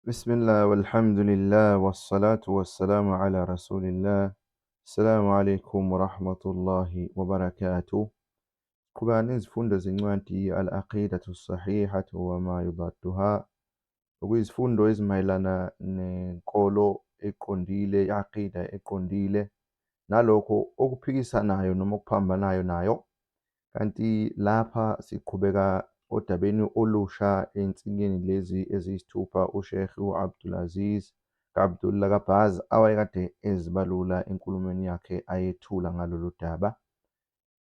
بسم الله والحمد لله والصلاة والسلام على رسول الله. السلام عليكم ورحمة الله وبركاته. قبل izifundo zencwadi al-aqidatu as-sahihatu wa ma yudadduha, okuyizifundo ezimayelana nenkolo eqondile, i-aqida eqondile, nalokho okuphikisanayo noma okuphambanayo nayo. Kanti lapha siqhubeka odabeni olusha ensinyeni lezi eziyisithupha uSheikh Abdulaziz Abdullah Kabaz awayekade ezibalula enkulumweni yakhe ayethula ngalolu daba.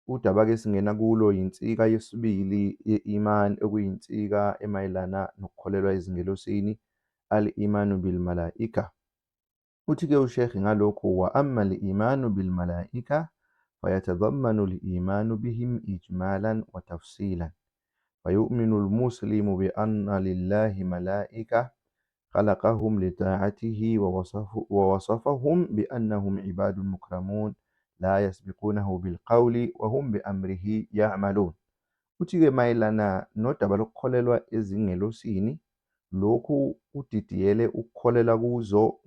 Udaba-ke esingena kulo yinsika yesibili ye-iman, okuyinsika emayelana nokukholelwa ezingelosini, al-imanu bil malaika. Uthi-ke uSheikh ngalokhu, wa amma al-imanu bil malaika فيتضمن الإيمان بهم إجمالا وتفصيلا، فيؤمن المسلم بأن لله ملائكة خلقهم لطاعته ووصفهم بأنهم عباد مكرمون لا يسبقونه بالقول وهم بأمره يعملون. Uthi-ke mayelana nodaba lokukholelwa ezingelosini, lokhu udidiyele ukukholela kuzo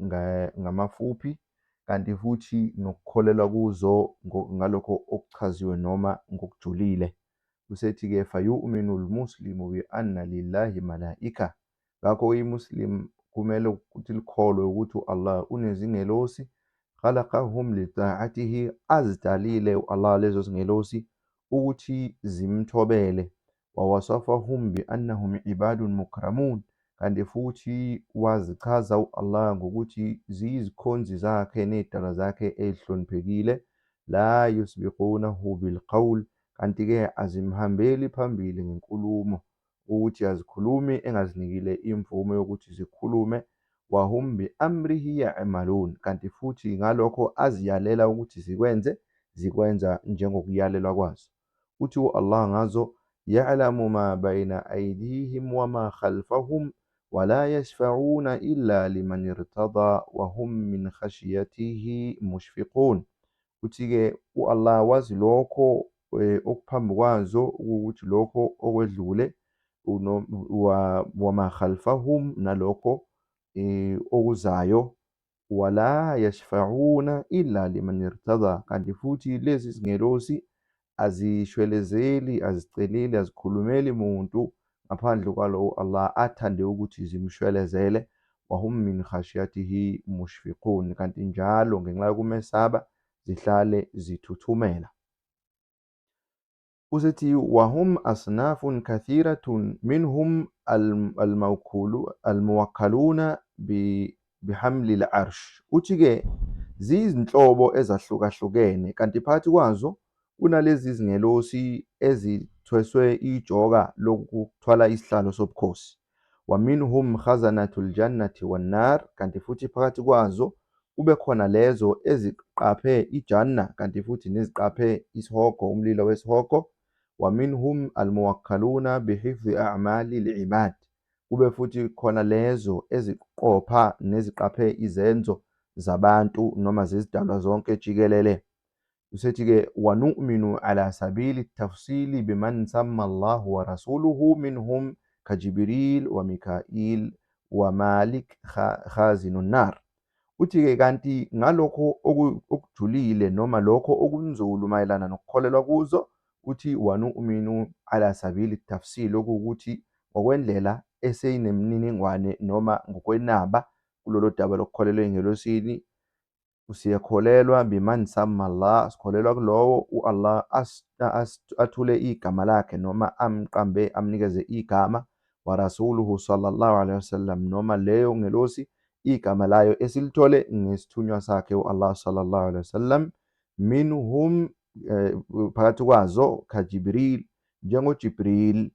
ngamafuphi, kanti futhi nokukholelwa kuzo ngalokho okuchaziwe noma ngokujulile. Usethi-ke fayu'minu al-muslimu bi anna lillahi malaika. Ngakho i-Muslim kumele ukuthi likholwe ukuthi Allah unezingelosi, khalaqahum li ta'atihi, azidalile Allah lezo zingelosi ukuthi zimthobele, wa wasafahum bi annahum ibadun mukramun, kanti futhi wazichaza Allah ngokuthi ziyizikhonzi zakhe nezidalwa zakhe ezihloniphekile, la yusbiqunahu bilqawl, kanti-ke azimhambeli phambili ngenkulumo, ukuthi azikhulumi engazinikile imvume yokuthi zikhulume, wahum bi amrihi ya'malun, kanti futhi ngalokho aziyalela ukuthi zikwenza njengokuyalelwa kwazo. Uthi Allah ngazo, ya'lamu ma bayna aydihim wa ma khalfahum wa la yashfa'una illa liman irtada wa hum min khashiyatihi mushfiqun. Uthi-ke Allah wazi lokho okuphambi kwazo, ukuthi lokho okwedlule, wa ma khalfahum, nalokho okuzayo, wala yashfa'una illa liman irtada, kanti futhi lezi zingelosi azishwelezeli, aziceleli, azikhulumeli muntu ngaphandle kwalowo Allah athande ukuthi zimshwelezele, wahum min khashiyatihi mushfiqun, kanti njalo ngenxa yokumesaba zihlale zithuthumela. Usethi wahum asnafun kathiratun minhum almuwakkaluna bihamli al-arsh. Uthi-ke ziyizinhlobo ezahlukahlukene, kanti phakathi kwazo kunalezi zingelosi ezithweswe ijoka lokuthwala isihlalo sobukhosi. Wa minhum khazanatul jannati wan nar, kanti futhi phakathi kwazo kube khona lezo eziqaphe ijanna, kanti futhi neziqaphe isihogo, umlilo wesihogo. Wa minhum almuwakkaluna bihifdhi a'mali al-ibad, kube futhi khona lezo eziqopha neziqaphe izenzo zabantu noma zezidalwa zonke jikelele. Usethi-ke wanu'minu ala sabili tafsili biman samma Allahu wa rasuluhu minhum kajibril wa mikail wa malik khazinun nar. Uthi-ke kanti ngalokho okujulile noma lokho okunzulu mayelana nokukholelwa kuzo, uthi wanu'minu ala sabili tafsili, okuwukuthi ngokwendlela eseyinemininingwane noma ngokwenaba kulolo daba lokukholelwa ey'ngelosini, siyakholelwa biman samma Allah, sikholelwa kulowo Allah athule igama lakhe noma amqambe amnikeze igama, wa rasuluhu sallallahu alaihi wasallam, noma leyo ngelosi igama layo esilithole ngesithunywa sakhe Allah sallallahu alaihi wasallam, minhum, phakathi kwazo, kajibril, njengojibril,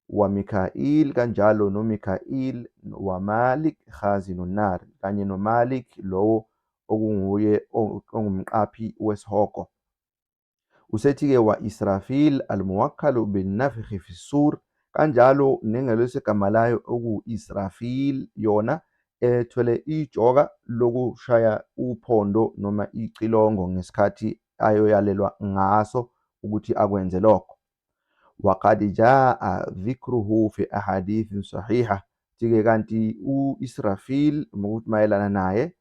wa mikail, kanjalo nomikail, wa malik khazinun nar, kanye nomalik lowo okunguye ongumqaphi wesihogo. Usethi-ke wa israfil almuwakkalu binnafkhi fi sur, kanjalo nengelosi igama layo oku-Israfil, yona ethwele ijoka lokushaya uphondo noma icilongo ngesikhathi ayoyalelwa ngaso ukuthi akwenze lokho. Waqad jaa dhikruhu fi ahadithin sahiha, Jike kanti u-Israfil ukuthi mayelana naye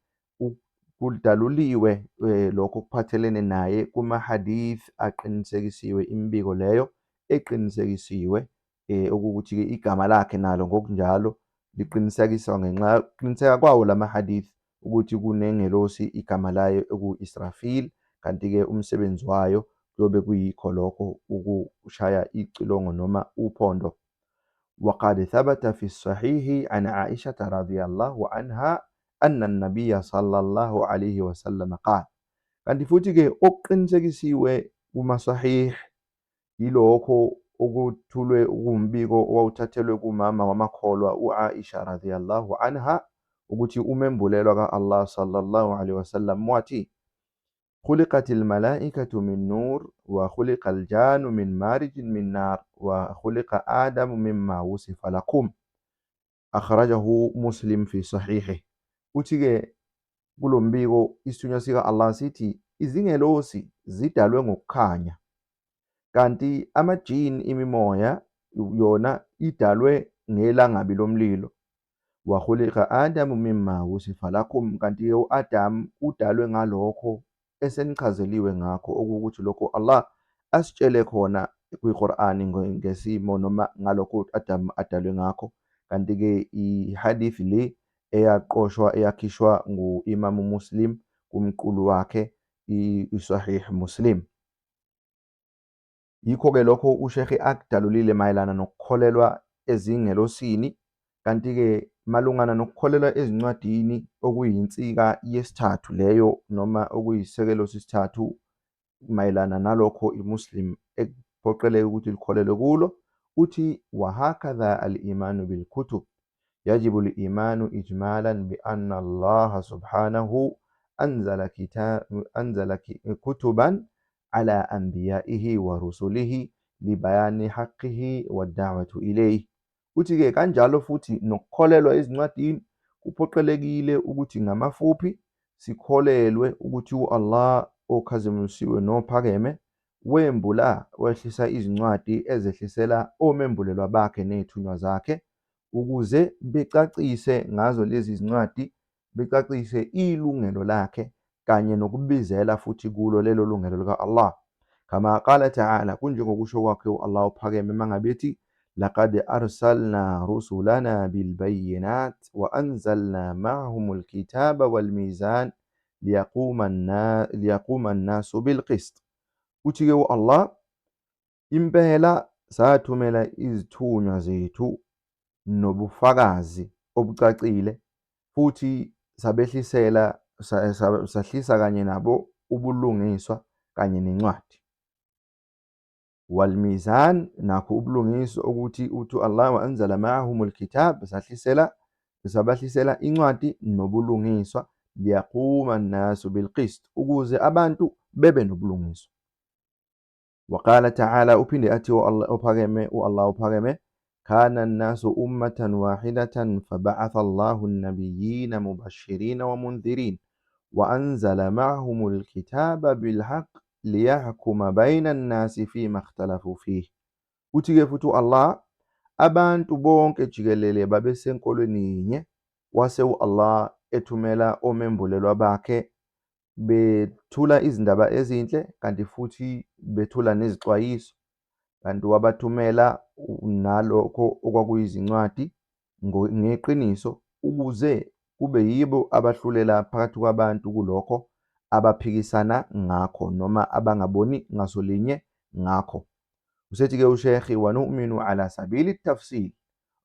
kudaluliwe lokho kuphathelene naye kuma-hadith aqinisekisiwe, imibiko leyo eqinisekisiwe, okuthi-ke igama lakhe nalo ngokunjalo qiniseka kwawo lama hadith ukuthi kunengelosi igama layo eku-Israfil, kanti-ke umsebenzi wayo kuyobe kuyikho lokho ukushaya icilongo noma uphondo. وقد ثبت في الصحيح عن عائشة رضي الله عنها أن النبي صلى الله عليه وسلم قال. Kanti futhi-ke okuqinisekisiwe kuma-sahih yilokho okuthulwe kuwumbiko owawuthathelwe kumama wamakholwa u-Aisha radhiyallahu anha ukuthi umembulelwa ka-Allah sallallahu alaihi wasallam wathi: خلقت الملائكة من نور وخلق الجان من مارج من نار وخلق آدم مما وصف لكم أخرجه مسلم في صحيحه. Uthi-ke kulo mbiko isithunywa sika Allah sithi izingelosi zidalwe ngokukhanya, kanti amajini, imimoya, yona idalwe ngelangabi lomlilo. Wakhuliqa Adamu mimma wusifa lakum, kanti-ke u-Adam udalwe ngalokho esenichazeliwe ngakho, okuwukuthi lokho Allah asitshele khona kwi-Qur'ani ngesimo noma ngalokho u-Adam adalwe ngakho. Kanti-ke i-hadith le eyakhishwa ngu-Imam Muslim kumqulu wakhe i-Sahih Muslim. Yikho-ke lokho ushekhi akudalulile mayelana nokukholelwa ezingelosini. Kanti-ke malungana nokukholelwa ezincwadini, okuyinsika yesithathu leyo noma okuyisekelo sesithathu mayelana nalokho iMuslim ekuphoqeleka ukuthi likholelwe kulo, uthi wahakadha al-imanu bil-kutub yajibu al-imanu ijmalan bi anna Allah subhanahu anzala kutuban ala anbiyaihi wa rusulihi libayani haqqihi wa da'watu ilayhi. Uthi-ke kanjalo futhi nokukholelwa ezincwadini kuphoqelekile ukuthi ngamafuphi sikholelwe ukuthi u-Allah okhazimulisiwe nophakeme wembula wehlisa izincwadi ezehlisela omembulelwa bakhe nethunywa zakhe, ukuze becacise ngazo lezi zincwadi, becacise ilungelo lakhe kanye nokubizela futhi kulo lelo lungelo lika Allah. Kama qala ta'ala, kunjengokusho kwakhe u-Allah uphakeme mangabethi لقد أرسلنا رسلنا بالبينات وأنزلنا معهم الكتاب والميزان ليقوم الناس بالقسط. Uthi-ke u-Allah, impela sathumela izithunywa zethu nobufakazi obucacile, futhi sahlisa kanye nabo ubulungiswa kanye nencwadi. Walmizan, nakho ubulungiswa ukuthi Allah wa anzala ma'ahumul kitab, sabahlisela incwadi nobulungiswa, liyaquma an-nasu bilqist, ukuze abantu bebe nobulungiswa. Waqala ta'ala, uphinde athi Allah uphakeme, kana an-nasu ummatan wahidatan faba'atha Allahu an-nabiyyina mubashshirina wa mundhirin wa anzala ma'ahumul kitaba bilhaq liyahkuma bayna an-nasi fima ikhtalafu fihi. Uthi-ke futhi Allah, abantu bonke jikelele babesenkolweni yinye, wase u-Allah ethumela omembulelwa bakhe bethula izindaba ezinhle, kanti futhi bethula nezixwayiso, kanti wabathumela nalokho okwakuyizincwadi ngeqiniso, ukuze kube yibo abahlulela phakathi kwabantu kulokho abaphikisana ngakho noma abangaboni ngasolinye ngakho. Usethi-ke ushekhi, wanu'minu ala sabili tafsil,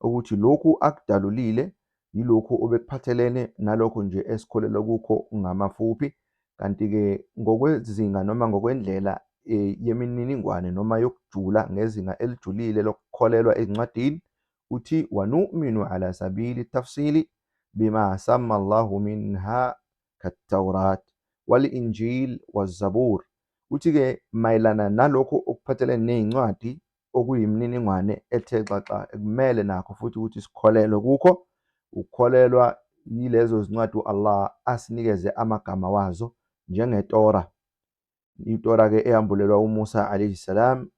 ukuthi lokhu akudalulile yilokhu obekuphathelene nalokho nje esikholelwa kukho ngamafuphi, kanti-ke ngokwezinga noma ngokwendlela yemininingwane noma yokujula ngezinga elijulile lokukholelwa ezincwadini, uthi wanu'minu ala sabili tafsili bima samma Allahu minha kat-Tawrat wal-Injil waz-Zabur. Uthi-ke mayelana nalokho okuphathelene nezincwadi okuyimininingwane ethe xaxa, kumele nakho futhi ukuthi sikholelwe kukho. Ukukholelwa yilezo zincwadi Allah asinikeze amagama wazo, njengeTora. iTora-ke eyambulelwa uMusa alayhi salam,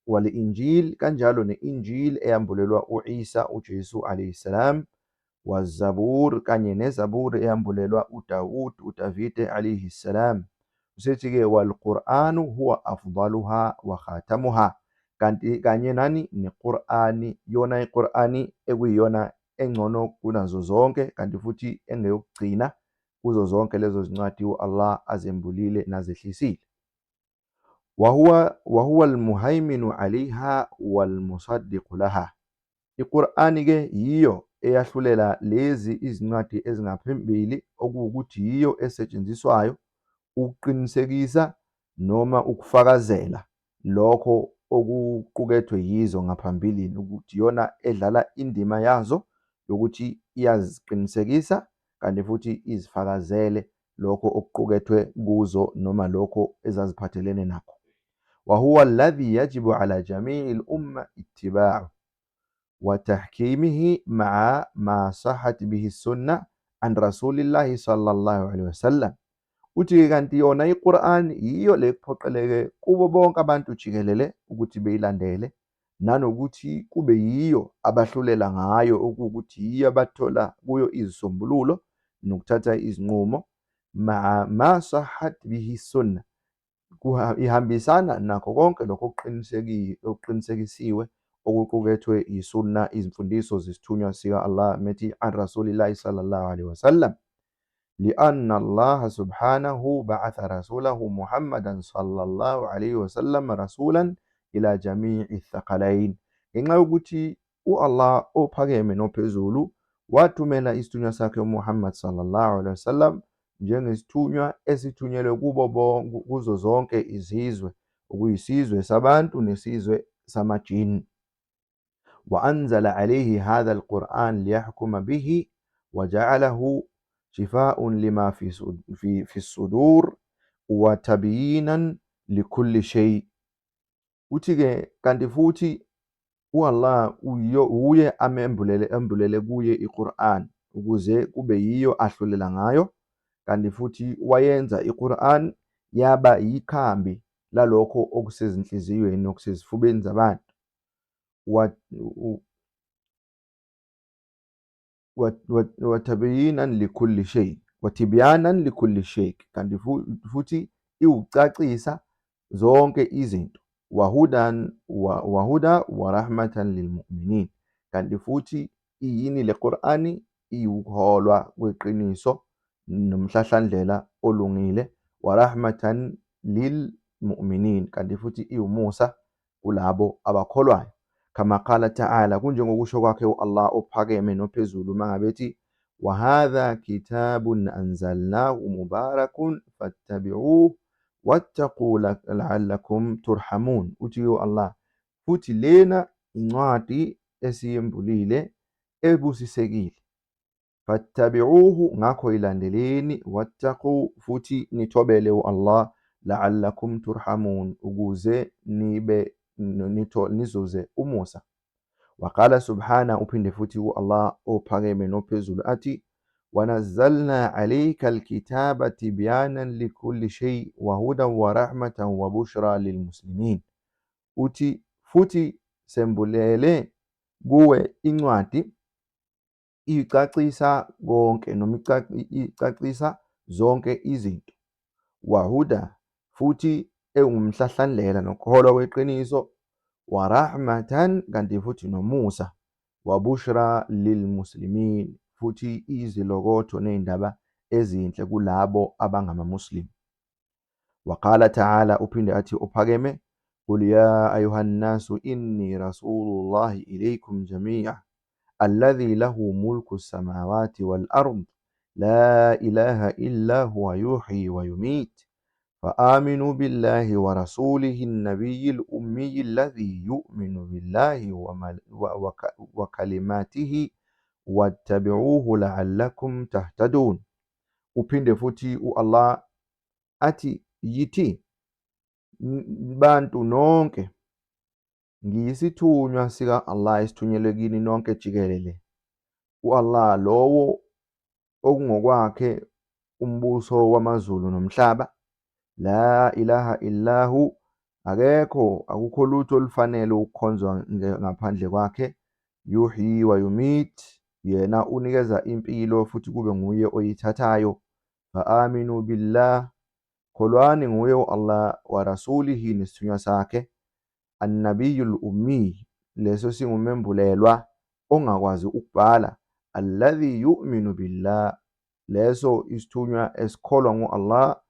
wal-Injil, kanjalo ne-Injil eyambulelwa u-Isa uJesu alayhi salam, wazabur kanye nezaburi eyambulelwa uDawud uDavide alayhi salam. Usethi-ke wal-Qur'anu huwa afdaluha wa khatamuha, kanti kanye nani neQur'ani, yona iQur'ani ekuyiyona engcono kunazo zonke, kanti futhi engeyokugcina kuzo zonke lezo zincwadi u-Allah azembulile nazehlisile. Wahuwa almuhaiminu alayha walmusaddiqu laha. IQur'ani-ke yiyo eyahlulela lezi izincwadi ezingaphambili, okuwukuthi yiyo esetshenziswayo ukuqinisekisa noma ukufakazela lokho okuqukethwe yizo ngaphambilini, ukuthi yona edlala indima yazo yokuthi iyaziqinisekisa kanti futhi izifakazele lokho okuqukethwe kuzo noma lokho ezaziphathelene nakho. وهو الذي يجب على جميع الأمة اتباعه وتحكيمه مع ما صحت به السنة عن رسول الله صلى الله عليه وسلم. Uthi kanti yona iQur'an yiyo le kuphoqeleke kubo bonke abantu jikelele ukuthi beyilandele, nanokuthi kube yiyo abahlulela ngayo, ukuthi yiyo abathola kuyo izisombululo nokuthatha izinqumo. Ma sahhat bihi sunna, ihambisana nakho konke lokho okuqinisekisiwe okuqukethwe yisunna, izimfundiso zesithunywa sika Allah, methi an rasulillahi sallallahu alaihi wasallam. لأن الله سبحانه بعث رسوله محمدا صلى الله عليه وسلم رسولا إلى جميع الثقلين. Ngenxa yokuthi u-Allah ophakeme nophezulu wathumela isithunywa sakhe uMuhammad sallallahu alaihi wasallam njengesithunywa esithunyelwe kuzo zonke izizwe, okuyisizwe sabantu nesizwe samajini. وأنزل عليه هذا القرآن ليحكم به وجعله شفاء لما في الصدور وتبيينا لكل شيء. Uthi-ke kanti futhi u-Allah uye embulele kuye iQur'an ukuze kube yiyo ahlulela ngayo, kanti futhi wayenza iQur'an yaba yikhambi lalokho okusezinhliziyweni nokusezifubeni zabantu. وتبيينا لكل شيء وتبيانا لكل شيء, kanti futhi iwucacisa zonke izinto. Wahuda wa rahmatan lilmu'minin, kanti futhi iyini le Qur'ani, iwukuholwa kweqiniso nomhlahlandlela olungile. Wa rahmatan lilmu'minin, kanti futhi iwumusa kulabo abakholwayo. Kama qala ta'ala, kunjengokusho kwakhe u-Allah ophakeme nophezulu mangabethi وهذا كتاب أنزلناه مبارك فاتبعوه واتقوا لعلكم ترحمون. Uthi Allah futhi lena incwadi esiyembulile ebusisekile, fattabi'uhu, ngakho ilandeleni, wattaqu, futhi nithobele u-Allah, la'allakum turhamun, ukuze nizuze umusa. Waqala subhana, uphinde futhi u-Allah ophakeme nophezulu athi وَنَزَّلْنَا عَلَيْكَ الْكِتَابَ تِبْيَانًا لِكُلِّ شَيْءٍ وَهُدًى وَرَحْمَةً وَبُشْرَى لِلْمُسْلِمِينَ. Uthi futhi sembulele kuwe incwadi icacisa konke noma icacisa zonke izinto, wahuda, futhi ewumhlahlandlela nokuholwa kweqiniso, warahmatan, kanti futhi nomusa, wabushra lilmuslimin, futhi izilokotho nezindaba ezinhle kulabo abangamamuslim. Waqala ta'ala, uphinde athi uphakeme, قل يا أيها الناس إني رسول الله إليكم جميعا الذي له ملك السماوات والأرض لا إله إلا هو يحيي ويميت فآمنوا بالله ورسوله النبي الأمي الذي يؤمن بالله وكلماته واتبعوه لعلكم تهتدون. Uphinde futhi u-Allah athi yithi, bantu nonke ngiyisithunywa sika Allah esithunyelwe kini nonke jikelele. U-Allah lowo okungokwakhe umbuso wamazulu nomhlaba, la ilaha illahu, akukho lutho olufanele ukukhonzwa ngaphandle kwakhe. Yuhyi wa yumit, yena unikeza impilo futhi kube nguye oyithathayo. Fa-aminu billah, kholwani nguye u-Allah, wa rasulihi, nesithunywa sakhe. An-nabiyyul ummi, leso singumembulelwa ongakwazi ukubhala. Alladhi yu'minu billah, leso isithunywa esikholwa ngo-Allah